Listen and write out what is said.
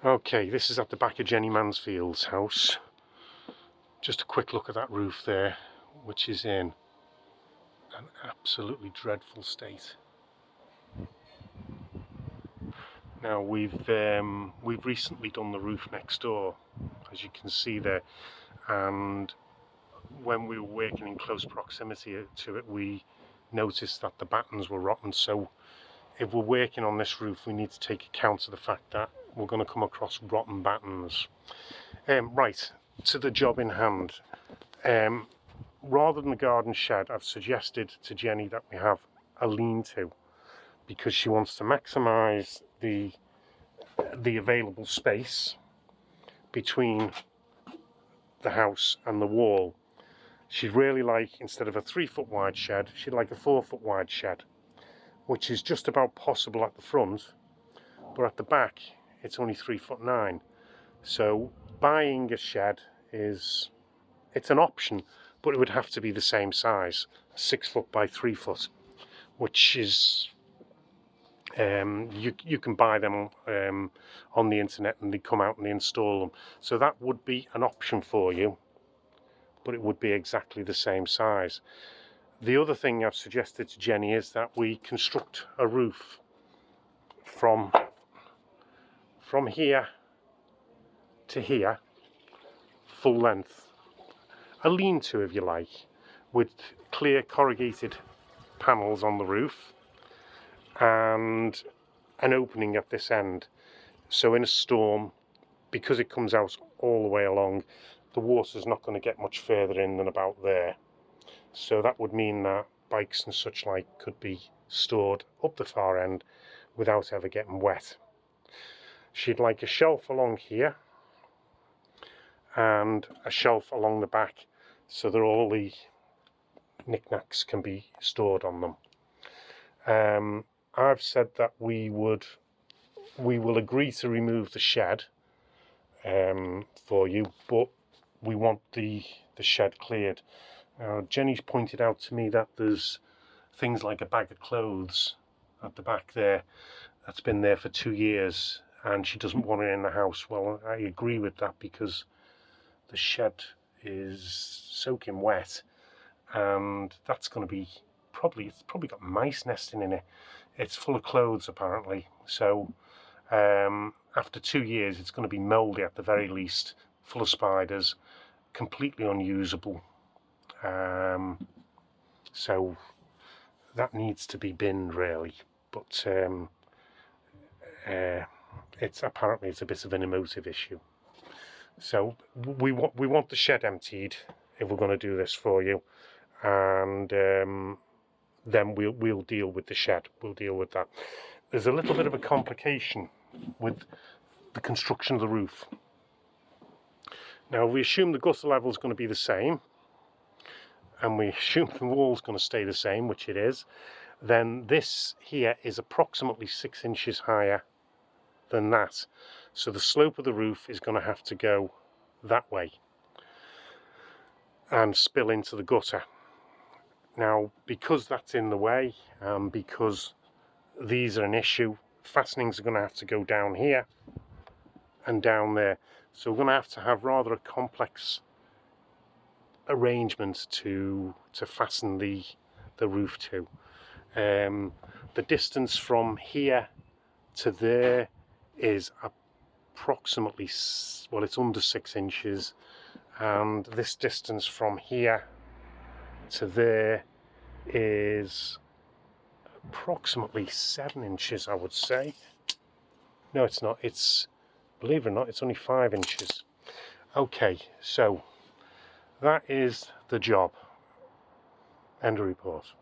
Okay, this is at the back of Jenny Mansfield's house. Just a quick look at that roof there, which is in an absolutely dreadful state. Now we've recently done the roof next door, as you can see there, and when we were working in close proximity to it, we noticed that the battens were rotten. So if we're working on this roof, we need to take account of the fact that we're going to come across rotten battens. Right, to the job in hand. Rather than the garden shed, I've suggested to Jenny that we have a lean-to, because she wants to maximise the available space between the house and the wall. She'd really like, instead of a 3-foot wide shed, she'd like a 4-foot wide shed, which is just about possible at the front, but at the back it's only 3'9". So buying a shed it's an option, but it would have to be the same size, 6 foot by 3 foot, which is you can buy them on the internet, and they come out and they install them. So that would be an option for you, but it would be exactly the same size. The other thing I've suggested to Jenny is that we construct a roof from here to here, full length, a lean-to if you like, with clear corrugated panels on the roof and an opening at this end. So in a storm, because it comes out all the way along, the water's not going to get much further in than about there. So that would mean that bikes and such like could be stored up the far end without ever getting wet. She'd like a shelf along here and a shelf along the back, so that all the knickknacks can be stored on them. I've said that we will agree to remove the shed for you, but we want the shed cleared. Jenny's pointed out to me that there's things like a bag of clothes at the back there that's been there for 2 years, and she doesn't want it in the house. Well, I agree with that, because the shed is soaking wet, and that's going to be it's probably got mice nesting in it. It's full of clothes apparently. So after 2 years it's going to be mouldy at the very least, full of spiders, completely unusable. So that needs to be binned really, but it's a bit of an emotive issue. So we want the shed emptied if we're going to do this for you, and then we'll deal with the shed. We'll deal with that. There's a little bit of a complication with the construction of the roof. Now, we assume the gutter level is going to be the same, and we assume the wall's going to stay the same, which it is. Then this here is approximately 6 inches higher than that. So the slope of the roof is going to have to go that way and spill into the gutter. Now, because that's in the way, because these are an issue, fastenings are going to have to go down here and down there. So we're going to have rather a complex arrangement to fasten the roof to. The distance from here to there is approximately, well, it's under 6 inches, and this distance from here to there is approximately 7 inches, I would say. No, it's not. It's, believe it or not, it's only 5 inches. Okay, so that is the job. End of report.